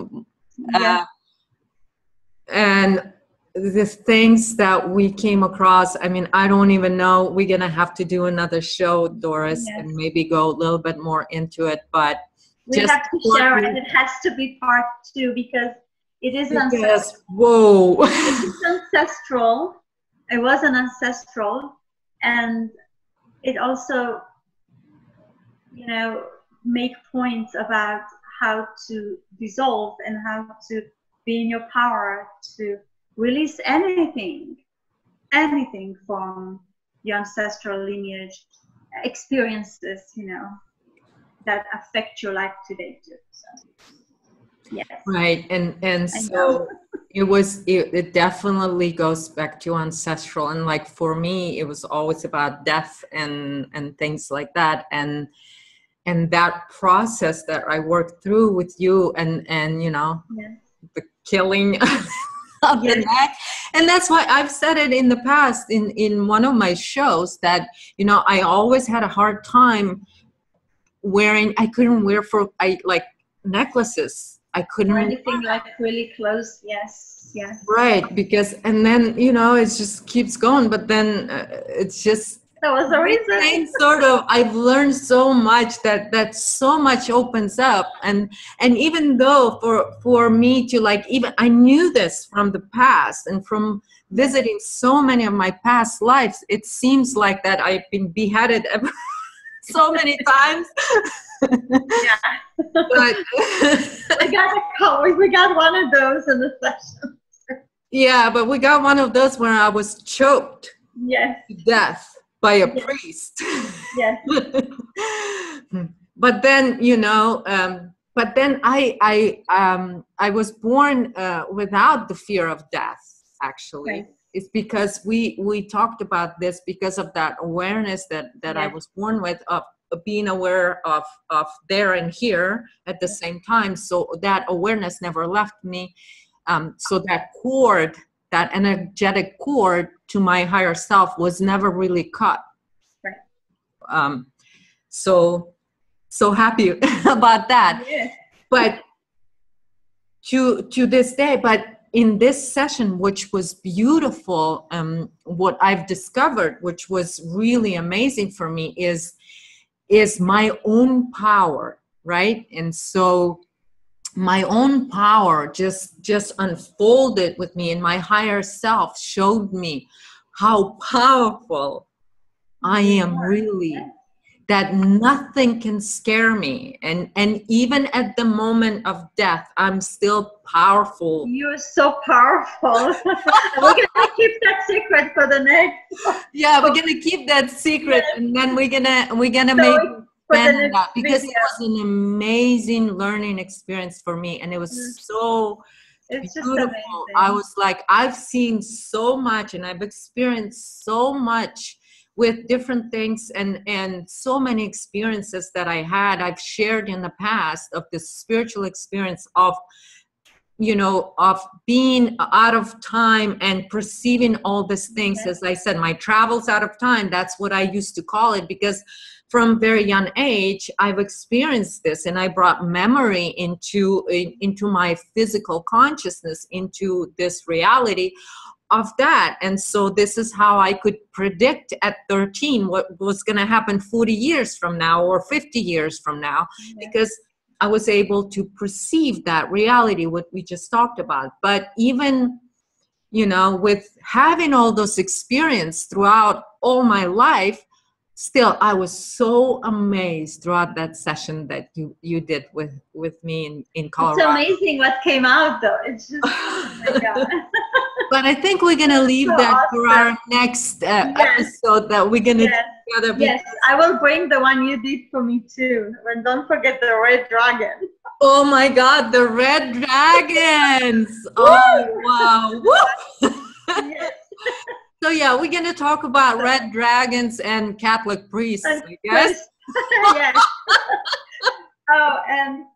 and the things that we came across, I mean, I don't even know. We're gonna have to do another show, Doris, and maybe go a little bit more into it, but we have to share it. It has to be part 2, because it is ancestral. Whoa. It is ancestral. It was an ancestral, and it also, you know, make points about how to dissolve and how to be in your power to release anything from your ancestral lineage experiences, you know, that affect your life today too. So, yes. Right, and so it definitely goes back to ancestral, and like for me, it was always about death and things like that, and that process that I worked through with you, and you know, the killing of the neck, And that's why I've said it in the past in one of my shows that, you know, I always had a hard time I couldn't wear like necklaces. I couldn't or anything like really close. Yes, yes. Right, because, and then, you know, it just keeps going, but then it's just, that was the reason. Sort of, I've learned so much that so much opens up, and even though for me to like, even I knew this from the past and from visiting so many of my past lives, it seems like that I've been beheaded so many times. Yeah. But we got one of those in the session. Yeah, but we got one of those where I was choked to death by a priest. Yes. But then, you know, but then I was born without the fear of death, actually. Right. It's because we talked about this because of that awareness that I was born with, of being aware of there and here at the same time. So that awareness never left me. So that cord, that energetic cord to my higher self was never really cut. Right. So happy about that. Yeah. But to this day, but in this session, which was beautiful, what I've discovered, which was really amazing for me, is my own power, right? And so my own power just unfolded with me, and my higher self showed me how powerful I am really, that nothing can scare me. And even at the moment of death, I'm still powerful. You're so powerful. We're gonna keep that secret for the next. Yeah, we're gonna keep that secret, and then we're gonna make that, because it was an amazing learning experience for me, and it was so beautiful. I was like, I've seen so much, and I've experienced so much with different things, and so many experiences that I've shared in the past, of this spiritual experience of, you know, of being out of time and perceiving all these things. As I said, my travels out of time, that's what I used to call it, because from very young age, I've experienced this, and I brought memory into my physical consciousness, into this reality of that. And so this is how I could predict at 13 what was going to happen 40 years from now or 50 years from now, because I was able to perceive that reality, what we just talked about. But even, you know, with having all those experiences throughout all my life, still, I was so amazed throughout that session that you did with me in Colorado. It's amazing what came out, though. It's just, oh my God. But I think we're gonna leave that for our next episode that we're gonna do together. Yes, I will bring the one you did for me too. And don't forget the red dragon. Oh my God, the red dragons! Oh wow! Woo! Yes. So yeah, we're gonna talk about red dragons and Catholic priests, I guess. Yes. Oh, and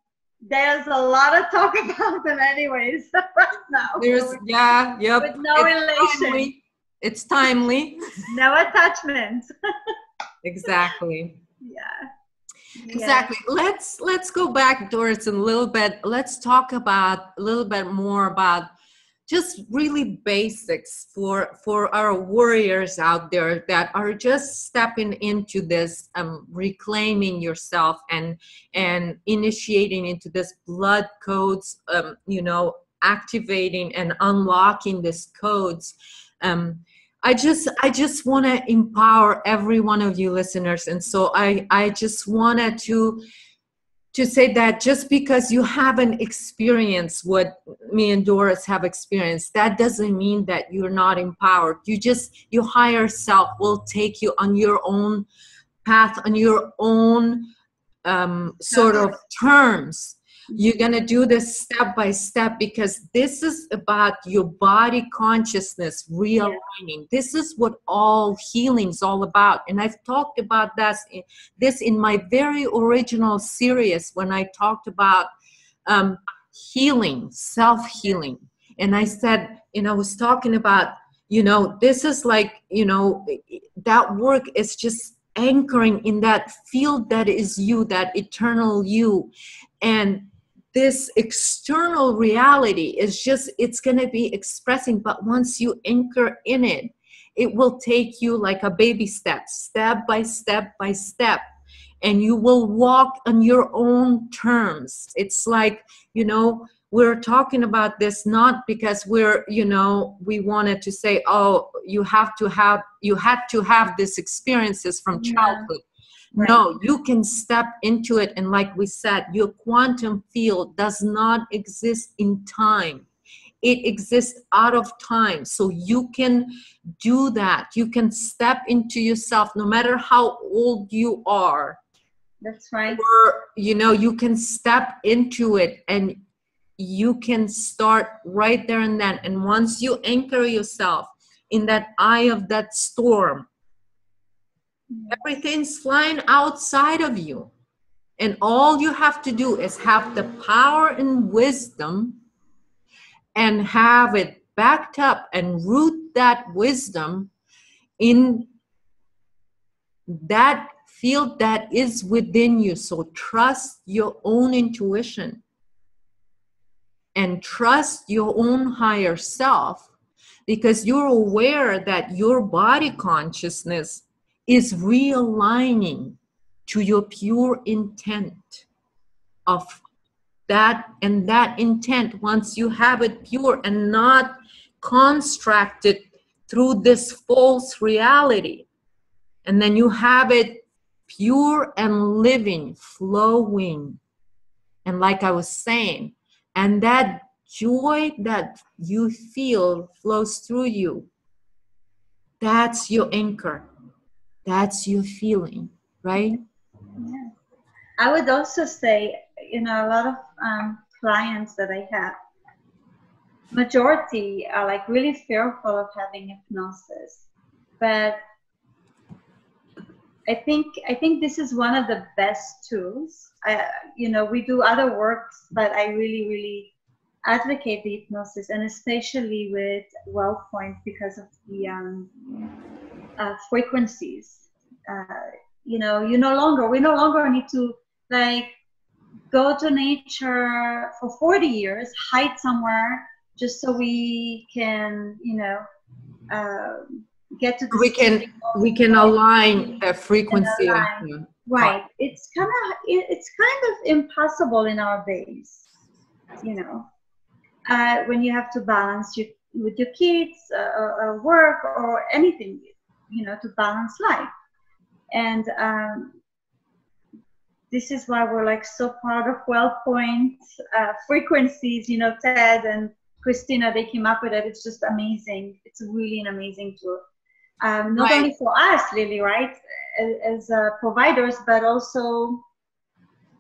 there's a lot of talk about them anyways right now. There's with no relation. It's timely. No attachment. Exactly. Yeah. Exactly. Let's go back, Doris, a little bit. Let's talk about a little bit more about just really basics for our warriors out there that are just stepping into this, reclaiming yourself and initiating into this blood codes, you know, activating and unlocking these codes. I just want to empower every one of you listeners, and so I just wanted to say that just because you haven't experienced what me and Doris have experienced, that doesn't mean that you're not empowered. Your higher self will take you on your own path, on your own sort of terms. You're going to do this step by step, because this is about your body consciousness realigning. This is what all healing's all about. And I've talked about this in my very original series when I talked about healing, self-healing. And I said, I was talking about, this is like, that work is just anchoring in that field that is you, that eternal you. And this external reality is just, it's going to be expressing, but once you anchor in it, it will take you like a baby step, step by step by step, and you will walk on your own terms. It's like, we're talking about this not because we're, we wanted to say, oh, you had to have these experiences from childhood. Right. No, you can step into it. And like we said, your quantum field does not exist in time. It exists out of time. So you can do that. You can step into yourself no matter how old you are. That's right. Or, you can step into it and you can start right there and then. And once you anchor yourself in that eye of that storm, everything's flying outside of you. And all you have to do is have the power and wisdom and have it backed up and root that wisdom in that field that is within you. So trust your own intuition and trust your own higher self, because you're aware that your body consciousness is realigning to your pure intent of that, and that intent, once you have it pure and not constructed through this false reality, and then you have it pure and living, flowing, and like I was saying, and that joy that you feel flows through you, that's your anchor, that's your feeling, right? Yeah. I would also say, a lot of clients that I have, majority are like really fearful of having hypnosis, but I think this is one of the best tools. We do other works, but I really, really advocate the hypnosis, and especially with WellPoint because of the frequencies. We no longer need to like go to nature for 40 years, hide somewhere just so we can, get to the we can align the frequency. Right. It's kind of impossible in our days, when you have to balance with your kids, or work, or anything, to balance life. And this is why we're like so proud of WellPoint frequencies. Ted and Christina, they came up with it. It's just amazing. It's really an amazing tool. Not only for us, Lily, right, as providers, but also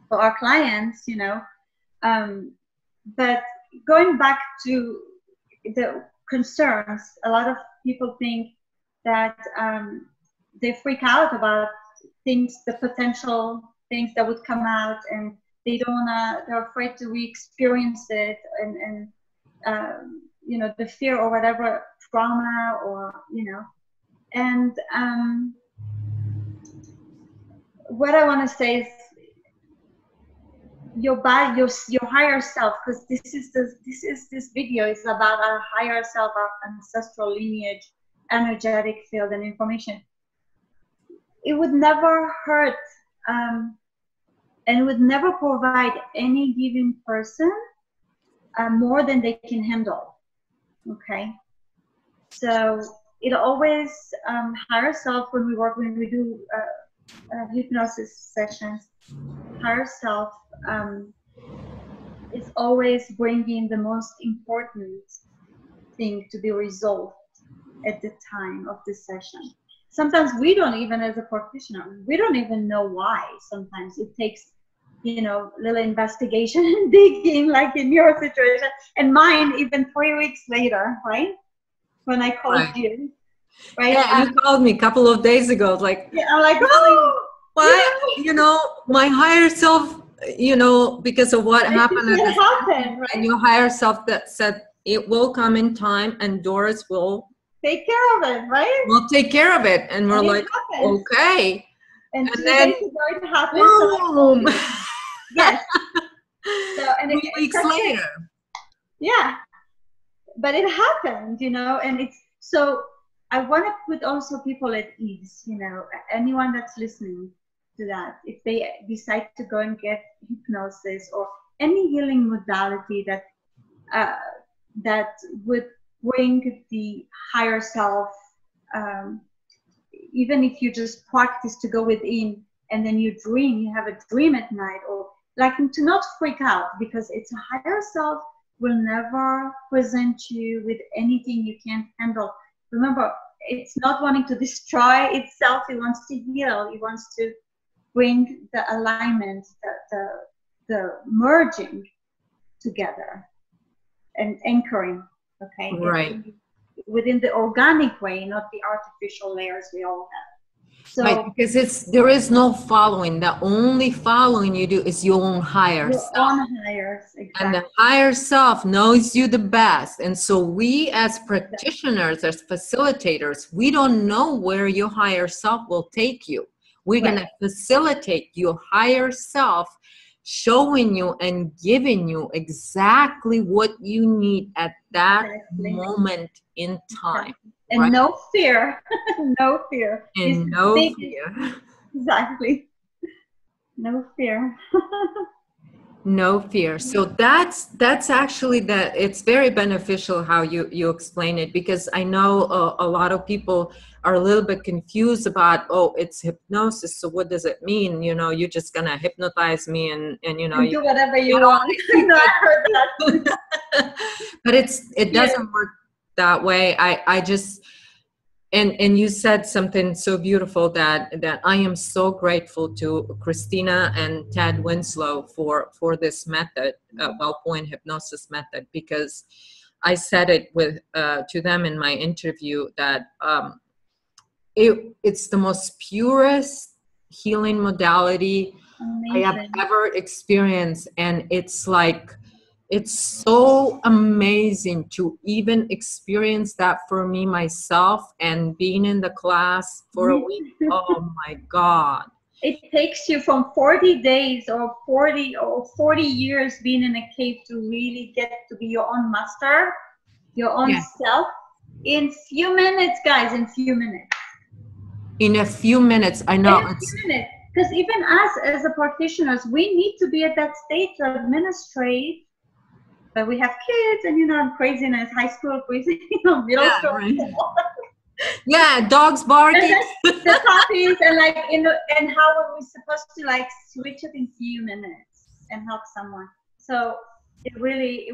for our clients, But going back to the concerns, a lot of people think that they freak out about things, the potential things that would come out, and they're afraid to re-experience it, and the fear or whatever, trauma, or and what I want to say is your body, your higher self, because this video is about our higher self, our ancestral lineage, energetic field, and information. It would never hurt, and it would never provide any given person more than they can handle. Okay, so it always higher self, when we do hypnosis sessions, higher self is always bringing the most important thing to be resolved at the time of the session. Sometimes we don't even, as a practitioner, we don't even know why. Sometimes it takes, little investigation and digging, like in your situation, and mine even 3 weeks later, right? When I called you, right? Yeah, you called me a couple of days ago. Like, yeah, I'm like, oh, why? Yeah. My higher self, because of what happened, right? and your higher self that said, it will come in time, and Doris will take care of it, right? We'll take care of it. And we're like, okay. And 2 days ago it happened. Boom. Yes. So, and 3 weeks later. Yeah. But it happened, you know, and it's so I want to put also people at ease, you know, anyone that's listening to that, if they decide to go and get hypnosis or any healing modality that that would bring the higher self, even if you just practice to go within and then you dream, you have a dream at night, or like to not freak out, because it's a higher self will never present you with anything you can't handle. Remember, it's not wanting to destroy itself. It wants to heal. It wants to bring the alignment, the merging together and anchoring, okay? Right. Within the organic way, not the artificial layers we all have. So, right, because there is no following. The only following you do is your own higher self. Your own higher, exactly. And the higher self knows you the best. And so we as practitioners, as facilitators, we don't know where your higher self will take you. We're going to facilitate your higher self, showing you and giving you exactly what you need at that moment in time. And right? No fear. No fear. And no fear. Exactly. No fear. No fear. So that's actually that. It's very beneficial how you explain it, because I know a lot of people are a little bit confused about, oh, it's hypnosis, so what does it mean? You know, you're just gonna hypnotize me and you know, you do whatever you want. No, I heard that. But it doesn't work that way. I just and you said something so beautiful that I am so grateful to Christina and Ted Winslow for this method, WellPoint Hypnosis Method, because I said it to them in my interview that it's the most purest healing modality I have ever experienced, and it's like, it's so amazing to even experience that for me myself, and being in the class for a week. Oh my God. It takes you from 40 days or 40 years being in a cave to really get to be your own master, your own self, in few minutes, guys, in few minutes. In a few minutes, I know. In a few minutes. Because even us as a practitioners, we need to be at that state to administrate. But we have kids, and you know, craziness, high school crazy, you know, middle school. Right. Yeah, dogs barking. The puppies, and like, you know, and how are we supposed to like switch it in few minutes and help someone? So it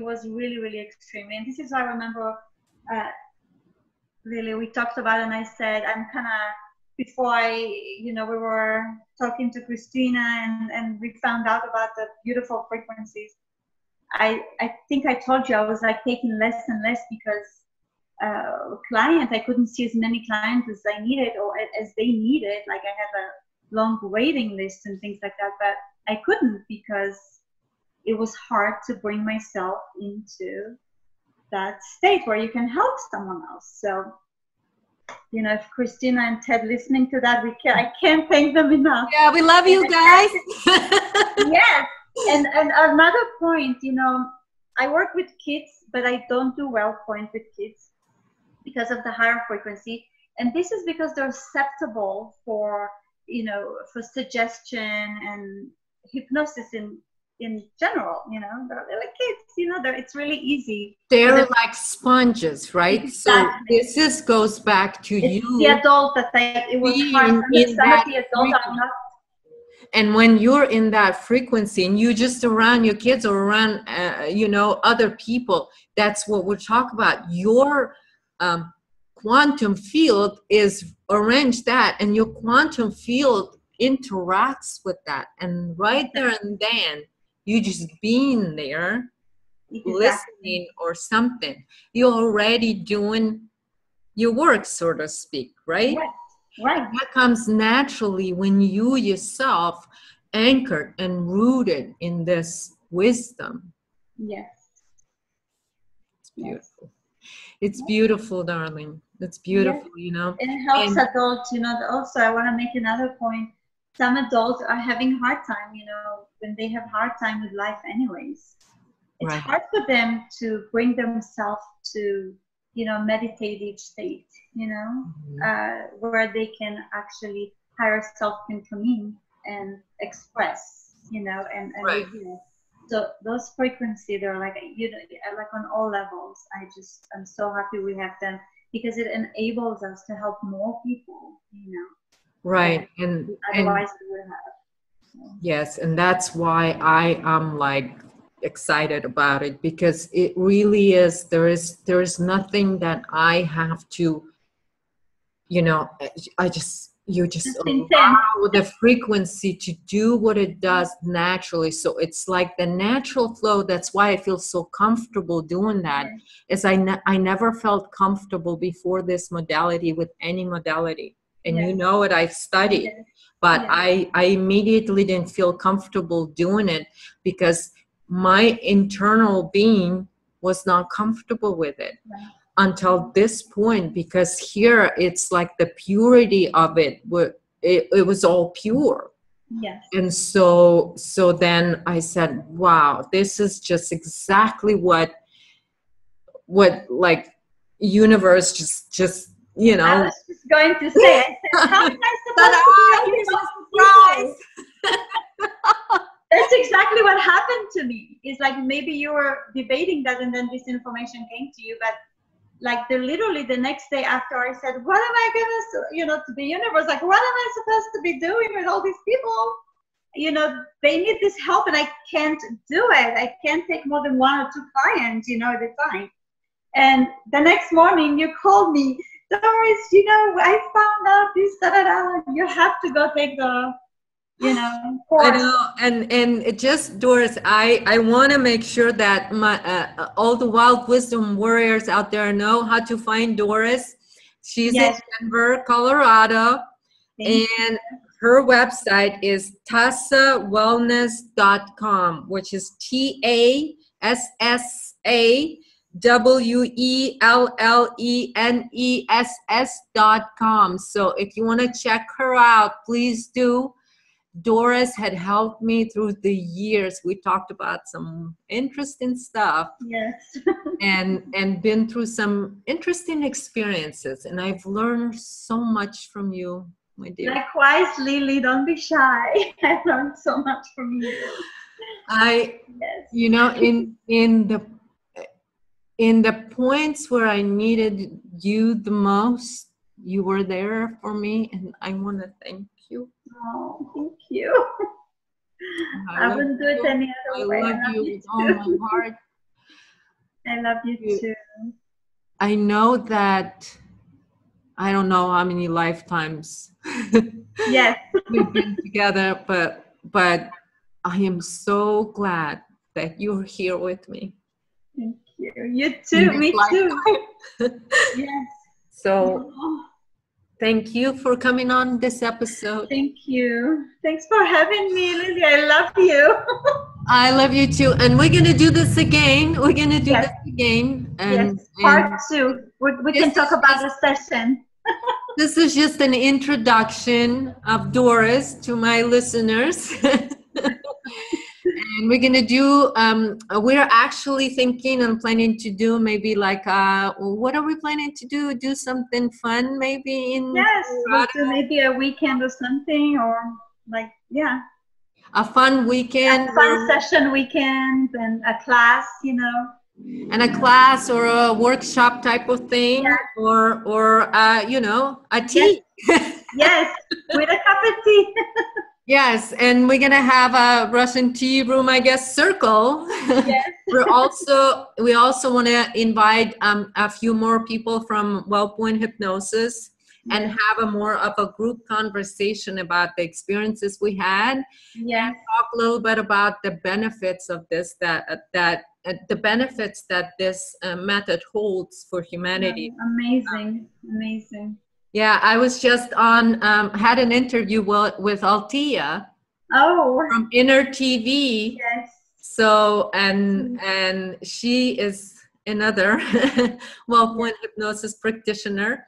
was really, really extreme. And this is why I remember, Lily, we talked about it, and I said, I'm kind of, before we were talking to Christina and we found out about the beautiful frequencies, I think I told you I was like taking less and less because I couldn't see as many clients as I needed or as they needed. Like I have a long waiting list and things like that, but I couldn't because it was hard to bring myself into that state where you can help someone else. So, you know, if Christina and Ted listening to that, I can't thank them enough. Yeah, we love you guys. Yes. And another point, you know, I work with kids, but I don't do WellPoint with kids because of the higher frequency. And this is because they're susceptible for suggestion and hypnosis in general, you know, they're like kids, you know, it's really easy. They're like sponges, right? Exactly. So this goes back to you. The adult that it was hard. Some of the adults are not. And when you're in that frequency and you just around your kids or around, other people, that's what we're talking about. Your quantum field is arranged that, and your quantum field interacts with that. And right there and then, you just being there, listening or something, you're already doing your work, so to speak, right? Right. That comes naturally when you yourself anchored and rooted in this wisdom. Yes. It's beautiful. It's beautiful, darling. It's beautiful, you know. It helps adults, you know. Also, I want to make another point. Some adults are having hard time, you know, when they have hard time with life anyways. It's hard for them to bring themselves to, you know, meditative state, you know, where they can actually higher self can come in and express, you know, and reveal. So those frequencies, they're like, you know, like on all levels. I'm so happy we have them because it enables us to help more people, you know. Right. And otherwise we would have. So. Yes. And that's why I am like excited about it, because it really is, there is nothing that I have to, you know, you just allow the frequency to do what it does naturally. So it's like the natural flow. That's why I feel so comfortable doing that. Is I never felt comfortable before this modality with any modality. And you know it, I've studied, but I immediately didn't feel comfortable doing it because my internal being was not comfortable with it. Until this point, because here it's like the purity of it, it was all pure. And so then I said, wow, this is just exactly what like universe just you know. I was just going to say, I said, how am I supposed to be That's exactly what happened to me. It's like maybe you were debating that and then this information came to you, but like literally the next day after I said, what am I gonna, you know, to the universe, like, what am I supposed to be doing with all these people? You know, they need this help and I can't do it. I can't take more than 1 or 2 clients, you know, at a time. And the next morning you called me, Doris, you know, I found out this, you have to go take the, you know, course. I know, and it just, Doris, I want to make sure that my all the wild wisdom warriors out there know how to find Doris. She's in Denver, Colorado, and her website is tassawellness.com, which is TASSAWELLENESS.com. So if you want to check her out, please do. Doris had helped me through the years. We talked about some interesting stuff. and been through some interesting experiences. And I've learned so much from you, my dear. Likewise, Lily, don't be shy. I've learned so much from you. You know, in the points where I needed you the most, you were there for me, and I want to thank you. Oh, thank you. I wouldn't do it any other way. I love you with all my heart. I love you too. I know that I don't know how many lifetimes we've been together, but I am so glad that you're here with me. Thank you. You too. Me too. Yes. So thank you for coming on this episode. Thank you. Thanks for having me, Lily. I love you. I love you too. And we're going to do this again. We're going to do this again. And, part 2. We can talk about the session. This is just an introduction of Doris to my listeners. And we're going to do, we're actually thinking and planning to do maybe like, what are we planning to do? Do something fun maybe in... Yes, we'll do maybe a weekend or something, or like, a fun weekend. A fun session weekend and a class, you know. And a class or a workshop type of thing, or you know, a tea. Yes, with a cup of tea. Yes, and we're gonna have a Russian tea room, I guess, circle. Yes. we also want to invite a few more people from WellPoint Hypnosis and have a more of a group conversation about the experiences we had. Yes. Talk a little bit about the benefits of this, the benefits that this method holds for humanity. Amazing, amazing. Yeah, I was just on, had an interview with Altia from Inner TV. Yes. So, and she is another WellPoint hypnosis practitioner.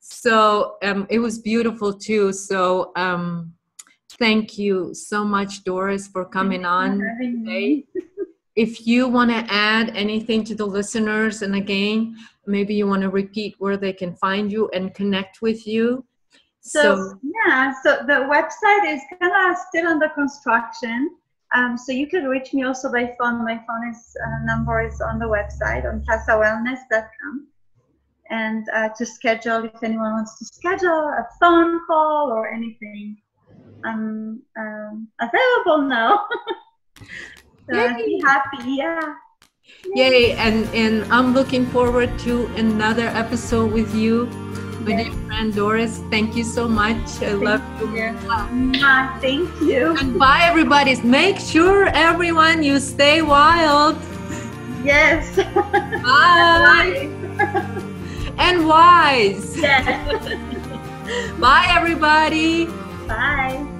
So it was beautiful too. So thank you so much, Doris, for coming on today. If you want to add anything to the listeners, and again, maybe you want to repeat where they can find you and connect with you. So the website is kind of still under construction. So you can reach me also by phone. My phone number is on the website on casawellness.com. And to schedule, if anyone wants to schedule a phone call or anything, I'm available now. So I'd be happy, yeah. Yay, and I'm looking forward to another episode with you, my dear friend Doris. Thank you so much. I love you. Thank you. And bye, everybody. Make sure, everyone, you stay wild. Yes. Bye. And wise. Yes. Bye, everybody. Bye.